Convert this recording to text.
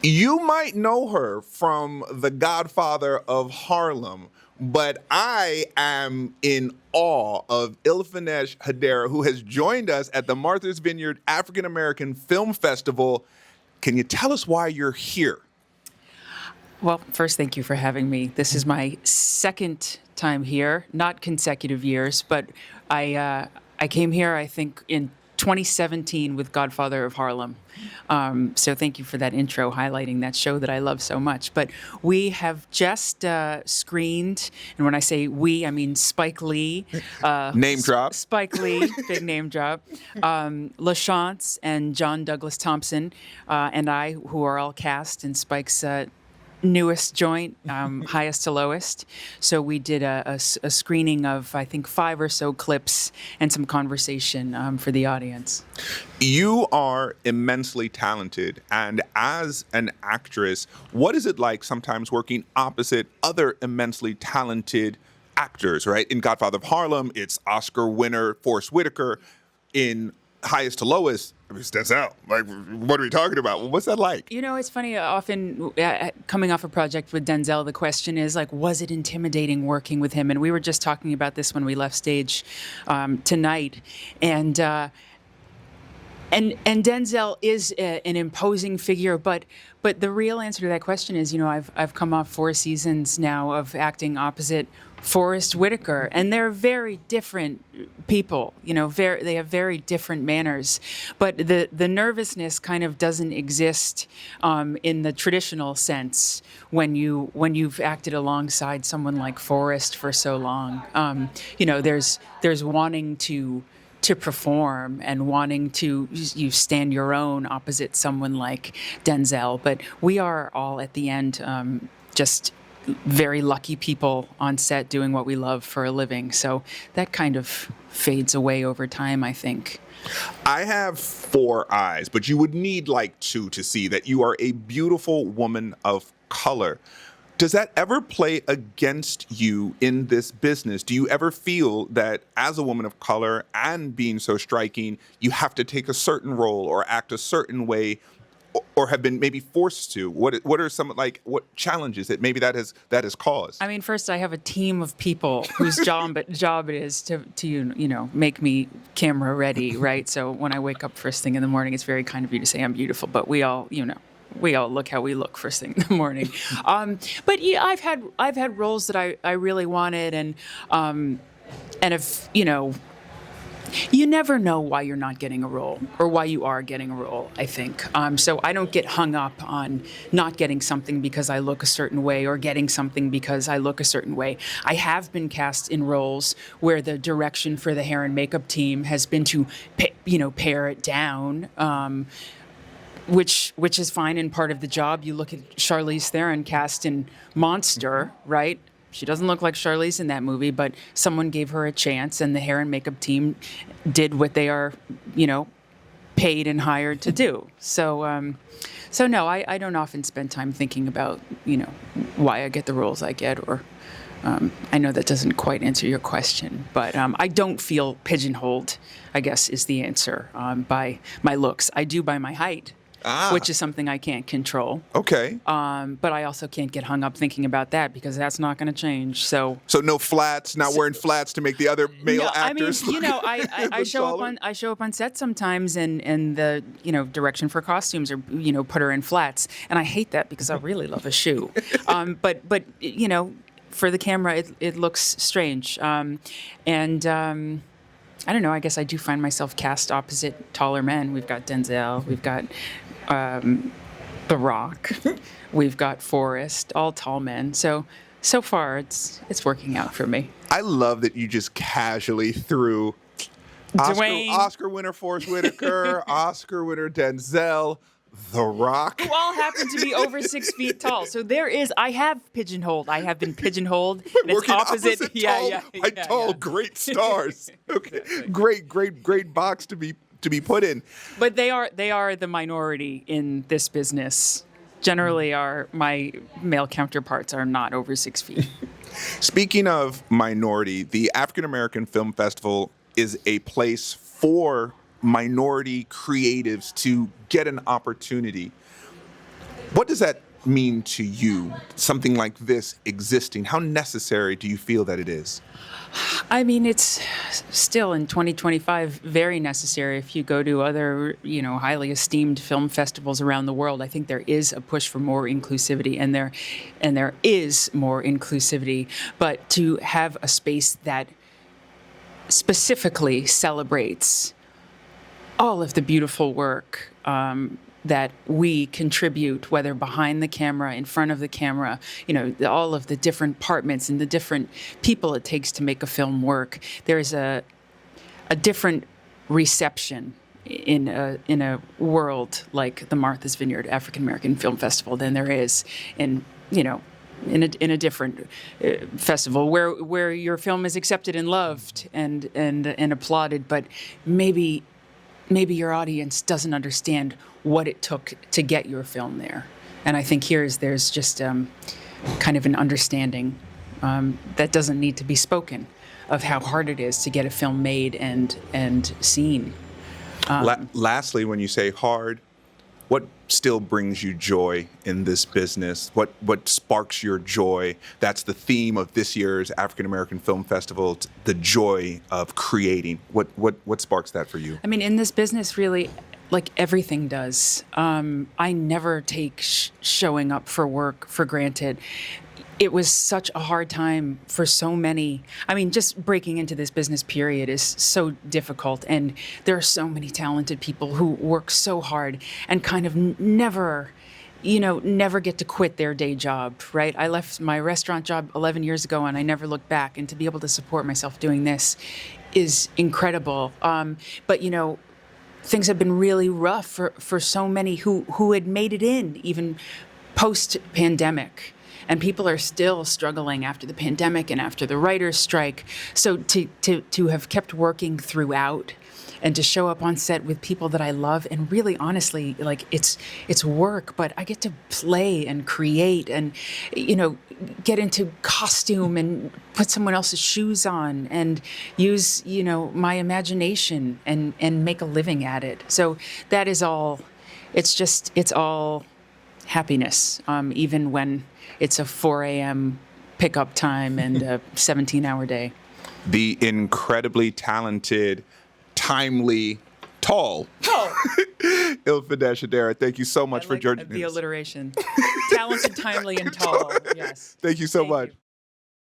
You might know her from The Godfather of Harlem, but I am in awe of Ilfenesh Hadera, who has joined us at the Martha's Vineyard African American Film Festival. Can you tell us why you're here? Well, first, thank you for having me. This is my second time here, not consecutive years, but I came here, I think, in 2017 with Godfather of Harlem. So thank you for that intro highlighting that show that I love so much. But we have just screened, and when I say we, I mean Spike Lee. Name drop. Spike Lee, big name drop. Lashanza and John Douglas Thompson and I, who are all cast in Spike's newest joint, Highest to Lowest. So we did a screening of, I think, 5 or so clips and some conversation for the audience. You are immensely talented, and as an actress, what is it like sometimes working opposite other immensely talented actors, right? In Godfather of Harlem, it's Oscar winner Forest Whitaker. In Highest to Lowest, it's Denzel. Like, what are we talking about? What's that like? You know, it's funny. Often coming off a project with Denzel, the question is like, was it intimidating working with him? And we were just talking about this when we left stage tonight. And Denzel is an imposing figure, but the real answer to that question is, you know, I've come off 4 seasons now of acting opposite Forest Whitaker, and they're very different people. You know, they have very different manners, but the nervousness kind of doesn't exist in the traditional sense when you've acted alongside someone like Forest for so long. You know, there's wanting to perform and wanting to you stand your own opposite someone like Denzel, but we are all at the end just very lucky people on set doing what we love for a living. So that kind of fades away over time, I think. I have 4 eyes, but you would need like 2 to see that you are a beautiful woman of color. Does that ever play against you in this business? Do you ever feel that as a woman of color and being so striking, you have to take a certain role or act a certain way, or have been maybe forced to? What are some what challenges that maybe that has caused? I mean, first I have a team of people whose job it is to you know make me camera ready, right? So when I wake up first thing in the morning, it's very kind of you to say I'm beautiful, but we all look how we look first thing in the morning. But yeah, I've had roles that I really wanted, and if you know. You never know why you're not getting a role or why you are getting a role, I think. So I don't get hung up on not getting something because I look a certain way or getting something because I look a certain way. I have been cast in roles where the direction for the hair and makeup team has been to, pare it down, which is fine and part of the job. You look at Charlize Theron cast in Monster, right? She doesn't look like Charlize in that movie, but someone gave her a chance, and the hair and makeup team did what they are, paid and hired to do. So no, I don't often spend time thinking about, why I get the roles I get, or I know that doesn't quite answer your question, but I don't feel pigeonholed, I guess, is the answer, by my looks. I do by my height. Which is something I can't control. Okay. But I also can't get hung up thinking about that because that's not going to change. So no flats, not wearing flats to make the other male actors. I mean, I show up on set sometimes, and the direction for costumes are put her in flats, and I hate that because I really love a shoe. But for the camera it looks strange, and. I don't know. I guess I do find myself cast opposite taller men. We've got Denzel. We've got The Rock. We've got Forrest. All tall men. So far, it's working out for me. I love that you just casually threw Oscar winner Forest Whitaker, Oscar winner Denzel, The Rock, who all happen to be over 6 feet tall. So I have pigeonholed. I have been pigeonholed. And it's opposite tall, great stars. Okay, great box to be put in. But they are the minority in this business. Generally, my male counterparts are not over 6 feet. Speaking of minority, the African American Film Festival is a place for minority creatives to get an opportunity. What does that mean to you, something like this existing? How necessary do you feel that it is? I mean, it's still in 2025 very necessary. If you go to other, highly esteemed film festivals around the world, I think there is a push for more inclusivity, and there is more inclusivity. But to have a space that specifically celebrates all of the beautiful work that we contribute, whether behind the camera, in front of the camera, all of the different departments and the different people it takes to make a film work. There's a different reception in a world like the Martha's Vineyard African American Film Festival than there is in a different festival where your film is accepted and loved and applauded, but maybe your audience doesn't understand what it took to get your film there. And I think there's just kind of an understanding that doesn't need to be spoken of how hard it is to get a film made and seen. Lastly, when you say hard, what still brings you joy in this business? What sparks your joy? That's the theme of this year's African American Film Festival, the joy of creating. What sparks that for you? I mean, in this business, really, like everything does. I never take showing up for work for granted. It was such a hard time for so many. I mean, just breaking into this business period is so difficult. And there are so many talented people who work so hard and kind of never get to quit their day job, right? I left my restaurant job 11 years ago and I never looked back. And to be able to support myself doing this is incredible. But things have been really rough for so many who had made it in, even post-pandemic. And people are still struggling after the pandemic and after the writer's strike. So to have kept working throughout and to show up on set with people that I love, and really honestly, like it's work, but I get to play and create and, get into costume and put someone else's shoes on and use, my imagination and make a living at it. So that is all, it's all happiness, even when it's a 4 a.m. pickup time and a 17-hour day. The incredibly talented, timely, tall Ilfenesh Hadera, thank you so much for joining us. The alliteration. Talented, timely, and tall. Yes. Thank you so much.